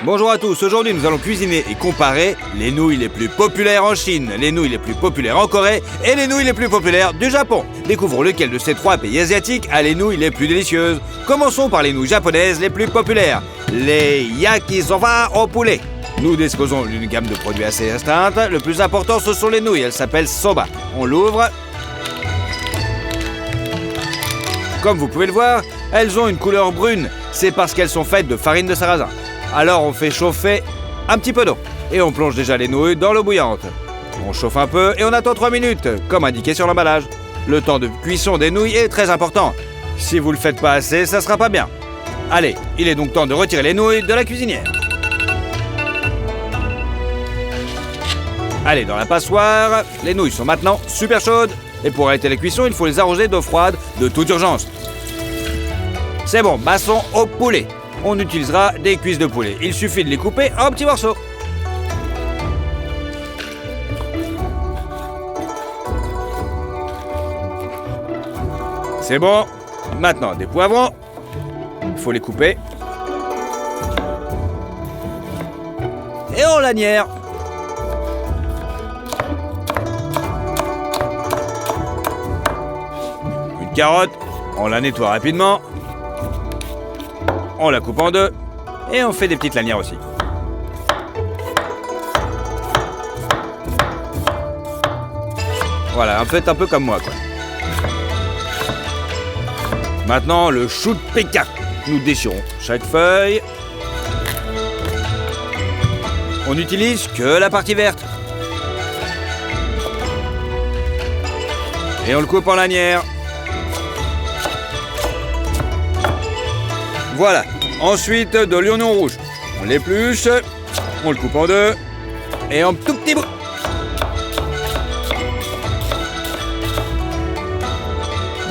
Bonjour à tous, aujourd'hui nous allons cuisiner et comparer les nouilles les plus populaires en Chine, les nouilles les plus populaires en Corée et les nouilles les plus populaires du Japon. Découvrons lequel de ces trois pays asiatiques a les nouilles les plus délicieuses. Commençons par les nouilles japonaises les plus populaires, les yakisoba au poulet. Nous disposons d'une gamme de produits assez restreinte. Le plus important, ce sont les nouilles, elles s'appellent soba. On l'ouvre. Comme vous pouvez le voir, elles ont une couleur brune. C'est parce qu'elles sont faites de farine de sarrasin. Alors on fait chauffer un petit peu d'eau et on plonge déjà les nouilles dans l'eau bouillante. On chauffe un peu et on attend 3 minutes, comme indiqué sur l'emballage. Le temps de cuisson des nouilles est très important. Si vous le faites pas assez, ça sera pas bien. Allez, il est donc temps de retirer les nouilles de la cuisinière. Allez, dans la passoire, les nouilles sont maintenant super chaudes. Et pour arrêter la cuisson, il faut les arroser d'eau froide de toute urgence. C'est bon, passons au poulet. On utilisera des cuisses de poulet. Il suffit de les couper en petits morceaux. C'est bon. Maintenant, des poivrons. Il faut les couper. Et on lanière. Une carotte, on la nettoie rapidement. On la coupe en deux et on fait des petites lanières aussi. Voilà, faites un peu comme moi, quoi. Maintenant, le chou de Pékin. Nous déchirons chaque feuille. On n'utilise que la partie verte. Et on le coupe en lanières. Voilà. Ensuite, de l'oignon rouge. On l'épluche, on le coupe en deux et en tout petits bouts.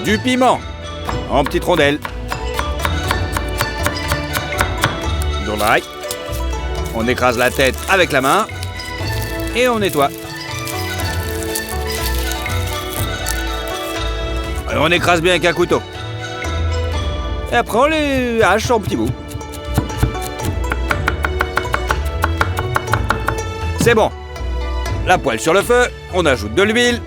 Du piment en petites rondelles. De l'ail. On écrase la tête avec la main et on nettoie. Et on écrase bien avec un couteau. Et après, on les hache en petits bouts. C'est bon. La poêle sur le feu, on ajoute de l'huile.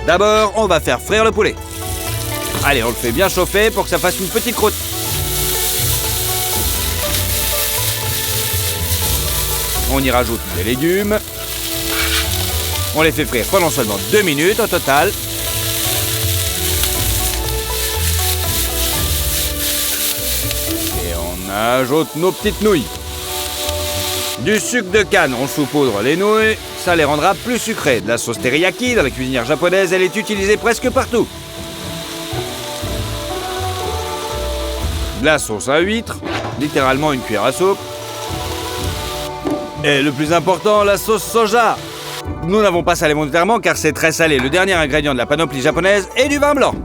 D'abord, on va faire frire le poulet. Allez, on le fait bien chauffer pour que ça fasse une petite croûte. On y rajoute des légumes. On les fait frire pendant seulement 2 minutes au total. On ajoute nos petites nouilles. Du sucre de canne, on saupoudre les nouilles, ça les rendra plus sucrées. De la sauce teriyaki, dans la cuisinière japonaise, elle est utilisée presque partout. De la sauce à huîtres, littéralement une cuillère à soupe. Et le plus important, la sauce soja. Nous n'avons pas salé volontairement car c'est très salé. Le dernier ingrédient de la panoplie japonaise est du vin blanc.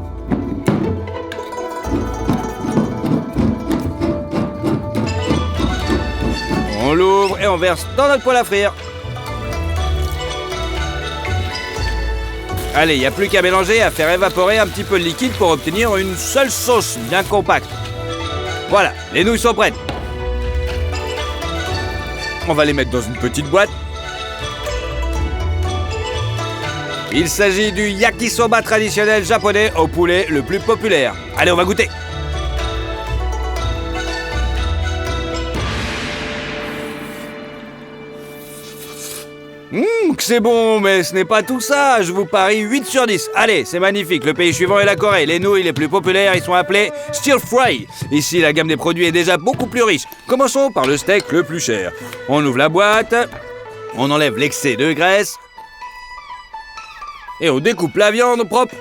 On l'ouvre et on verse dans notre poêle à frire. Allez, il n'y a plus qu'à mélanger et à faire évaporer un petit peu de liquide pour obtenir une seule sauce bien compacte. Voilà, les nouilles sont prêtes. On va les mettre dans une petite boîte. Il s'agit du yakisoba traditionnel japonais au poulet le plus populaire. Allez, on va goûter. C'est bon, mais ce n'est pas tout ça. Je vous parie 8 sur 10. Allez, c'est magnifique. Le pays suivant est la Corée. Les nouilles les plus populaires, ils sont appelés stir fry. Ici, la gamme des produits est déjà beaucoup plus riche. Commençons par le steak le plus cher. On ouvre la boîte, on enlève l'excès de graisse et on découpe la viande propre.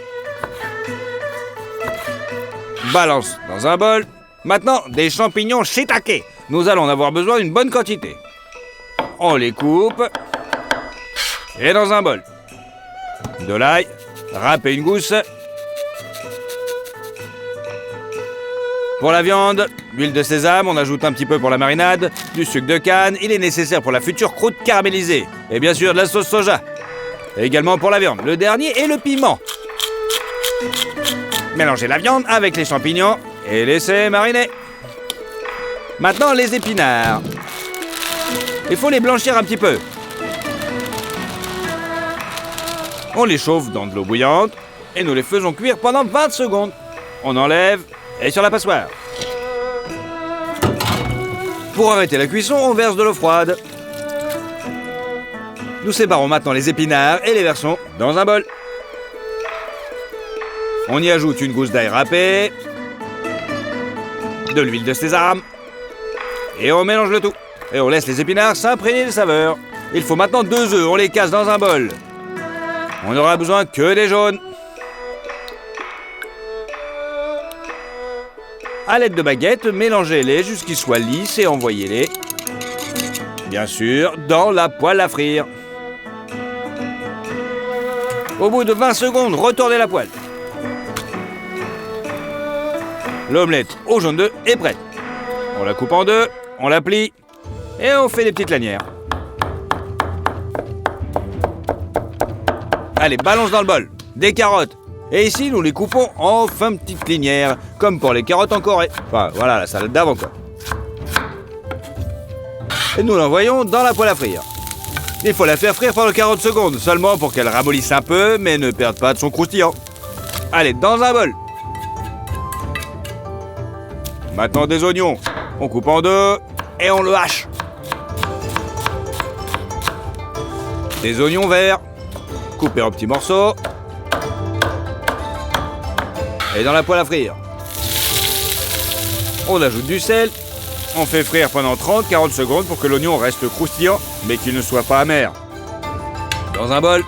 Balance dans un bol. Maintenant, des champignons shiitake. Nous allons en avoir besoin d'une bonne quantité. On les coupe. Et dans un bol, de l'ail, râpé une gousse. Pour la viande, l'huile de sésame, on ajoute un petit peu pour la marinade, du sucre de canne, il est nécessaire pour la future croûte caramélisée. Et bien sûr de la sauce soja. Et également pour la viande, le dernier est le piment. Mélangez la viande avec les champignons et laissez mariner. Maintenant, les épinards. Il faut les blanchir un petit peu. On les chauffe dans de l'eau bouillante et nous les faisons cuire pendant 20 secondes. On enlève et sur la passoire. Pour arrêter la cuisson, on verse de l'eau froide. Nous séparons maintenant les épinards et les versons dans un bol. On y ajoute une gousse d'ail râpé, de l'huile de sésame, et on mélange le tout. Et on laisse les épinards s'imprégner des saveurs. Il faut maintenant 2 œufs, on les casse dans un bol. On n'aura besoin que des jaunes. À l'aide de baguettes, mélangez-les jusqu'ils soient lisses et envoyez-les, bien sûr, dans la poêle à frire. Au bout de 20 secondes, retournez la poêle. L'omelette au jaune d'œuf est prête. On la coupe en deux, on la plie et on fait des petites lanières. Allez, balance dans le bol des carottes. Et ici, nous les coupons en fin petites linières, comme pour les carottes en Corée. Enfin, voilà, la salade d'avant, quoi. Et nous l'envoyons dans la poêle à frire. Il faut la faire frire pendant 40 secondes, seulement pour qu'elle ramollisse un peu, mais ne perde pas de son croustillant. Allez, dans un bol. Maintenant, des oignons. On coupe en deux et on le hache. Des oignons verts, coupés en petits morceaux. Et dans la poêle à frire. On ajoute du sel. On fait frire pendant 30-40 secondes pour que l'oignon reste croustillant, mais qu'il ne soit pas amer. Dans un bol,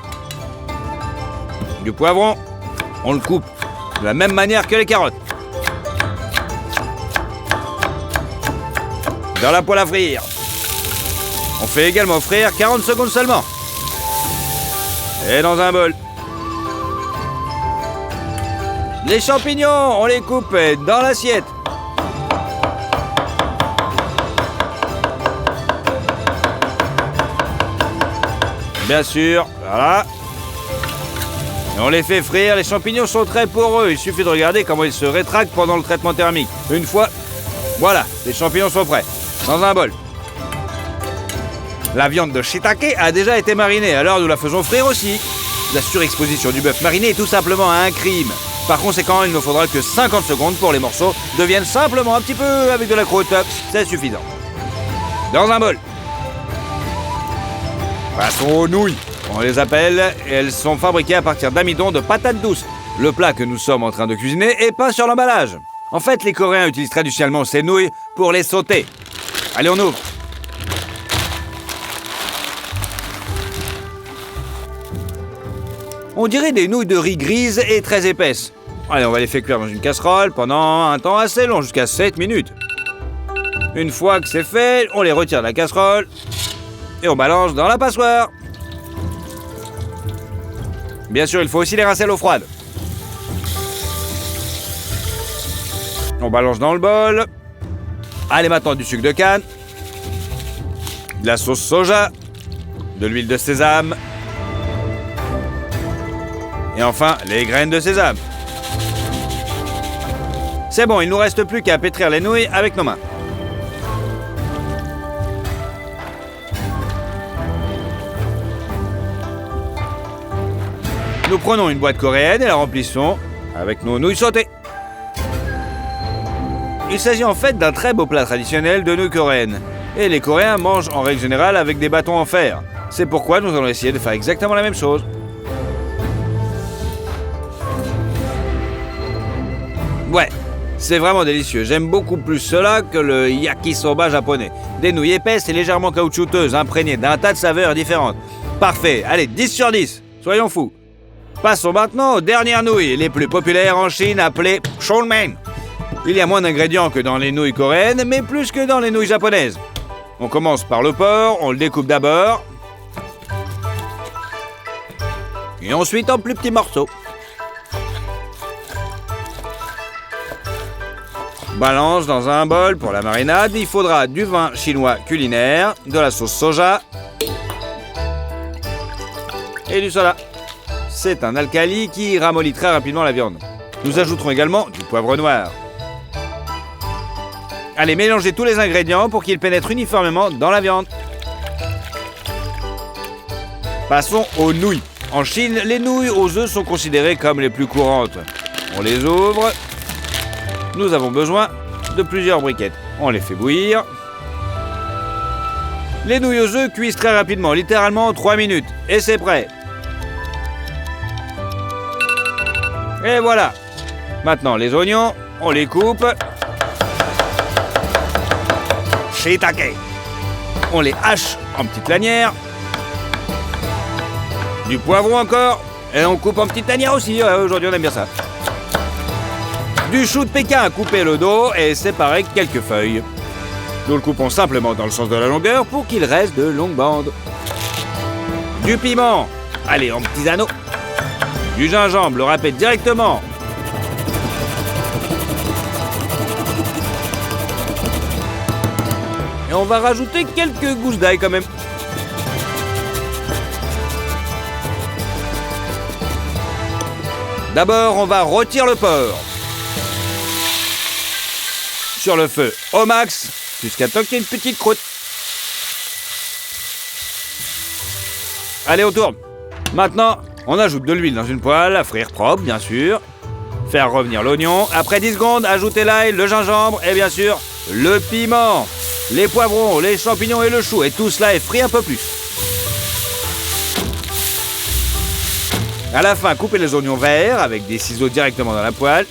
du poivron. On le coupe de la même manière que les carottes. Dans la poêle à frire. On fait également frire 40 secondes seulement. Et dans un bol. Les champignons, on les coupe dans l'assiette. Bien sûr, voilà. Et on les fait frire, les champignons sont très poreux. Il suffit de regarder comment ils se rétractent pendant le traitement thermique. Une fois, voilà, les champignons sont prêts. Dans un bol. La viande de shiitake a déjà été marinée, alors nous la faisons frire aussi. La surexposition du bœuf mariné est tout simplement un crime. Par conséquent, il ne faudra que 50 secondes pour les morceaux deviennent simplement un petit peu avec de la croûte. C'est suffisant. Dans un bol. Passons aux nouilles. On les appelle et elles sont fabriquées à partir d'amidon de patates douces. Le plat que nous sommes en train de cuisiner est peint sur l'emballage. En fait, les Coréens utilisent traditionnellement ces nouilles pour les sauter. Allez, on ouvre. On dirait des nouilles de riz grises et très épaisses. Allez, on va les faire cuire dans une casserole pendant un temps assez long, jusqu'à 7 minutes. Une fois que c'est fait, on les retire de la casserole et on balance dans la passoire. Bien sûr, il faut aussi les rincer à l'eau froide. On balance dans le bol. Allez, maintenant du sucre de canne, de la sauce soja, de l'huile de sésame et enfin les graines de sésame. C'est bon, il ne nous reste plus qu'à pétrir les nouilles avec nos mains. Nous prenons une boîte coréenne et la remplissons avec nos nouilles sautées. Il s'agit en fait d'un très beau plat traditionnel de nouilles coréennes. Et les Coréens mangent en règle générale avec des bâtons en fer. C'est pourquoi nous allons essayer de faire exactement la même chose. Ouais, c'est vraiment délicieux. J'aime beaucoup plus cela que le yakisoba japonais. Des nouilles épaisses et légèrement caoutchouteuses, imprégnées d'un tas de saveurs différentes. Parfait, allez, 10 sur 10, soyons fous. Passons maintenant aux dernières nouilles, les plus populaires en Chine, appelées shōmen. Il y a moins d'ingrédients que dans les nouilles coréennes, mais plus que dans les nouilles japonaises. On commence par le porc, on le découpe d'abord. Et ensuite en plus petits morceaux. Balance dans un bol pour la marinade. Il faudra du vin chinois culinaire, de la sauce soja et du soda. C'est un alcali qui ramollit très rapidement la viande. Nous ajouterons également du poivre noir. Allez, mélangez tous les ingrédients pour qu'ils pénètrent uniformément dans la viande. Passons aux nouilles. En Chine, les nouilles aux œufs sont considérées comme les plus courantes. On les ouvre. Nous avons besoin de plusieurs briquettes. On les fait bouillir. Les nouilles aux œufs cuisent très rapidement, littéralement 3 minutes. Et c'est prêt. Et voilà. Maintenant, les oignons, on les coupe. Shiitake. On les hache en petites lanières. Du poivron encore. Et on coupe en petites lanières aussi. Aujourd'hui, on aime bien ça. Du chou de Pékin à couper le dos et séparer quelques feuilles. Nous le coupons simplement dans le sens de la longueur pour qu'il reste de longues bandes. Du piment. Allez, en petits anneaux. Du gingembre, le râper directement. Et on va rajouter quelques gousses d'ail quand même. D'abord, on va rôtir le porc. Sur le feu au max, jusqu'à temps qu'il y ait une petite croûte. Allez, on tourne. Maintenant, on ajoute de l'huile dans une poêle, à frire propre, bien sûr. Faire revenir l'oignon. Après 10 secondes, ajoutez l'ail, le gingembre et bien sûr, le piment, les poivrons, les champignons et le chou. Et tout cela est frit un peu plus. À la fin, coupez les oignons verts avec des ciseaux directement dans la poêle.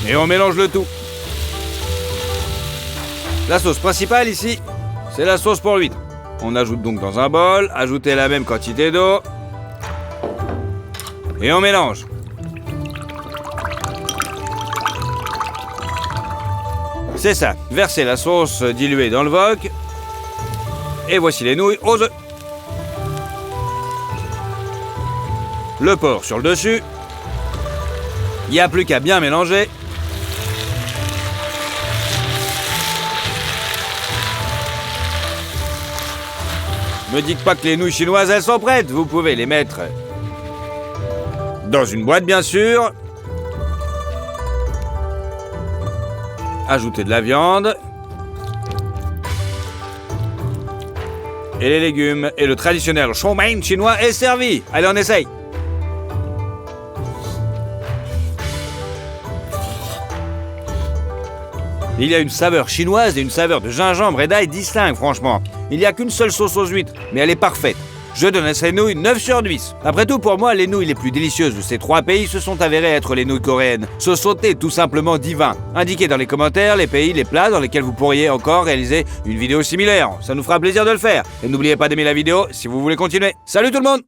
Et on mélange le tout. La sauce principale ici, c'est la sauce pour l'huître. On ajoute donc dans un bol, ajoutez la même quantité d'eau. Et on mélange. C'est ça, versez la sauce diluée dans le wok. Et voici les nouilles aux œufs. Le porc sur le dessus. Il n'y a plus qu'à bien mélanger. Me dites pas que les nouilles chinoises, elles sont prêtes. Vous pouvez les mettre dans une boîte, bien sûr. Ajoutez de la viande. Et les légumes. Et le traditionnel chow mein chinois est servi. Allez, on essaye. Il y a une saveur chinoise et une saveur de gingembre et d'ail distinctes, franchement. Il n'y a qu'une seule sauce aux huîtres, mais elle est parfaite. Je donne à ces nouilles 9 sur 10. Après tout, pour moi, les nouilles les plus délicieuses de ces 3 pays se sont avérées être les nouilles coréennes. Ce sauté tout simplement divin. Indiquez dans les commentaires les pays, les plats dans lesquels vous pourriez encore réaliser une vidéo similaire. Ça nous fera plaisir de le faire. Et n'oubliez pas d'aimer la vidéo si vous voulez continuer. Salut tout le monde!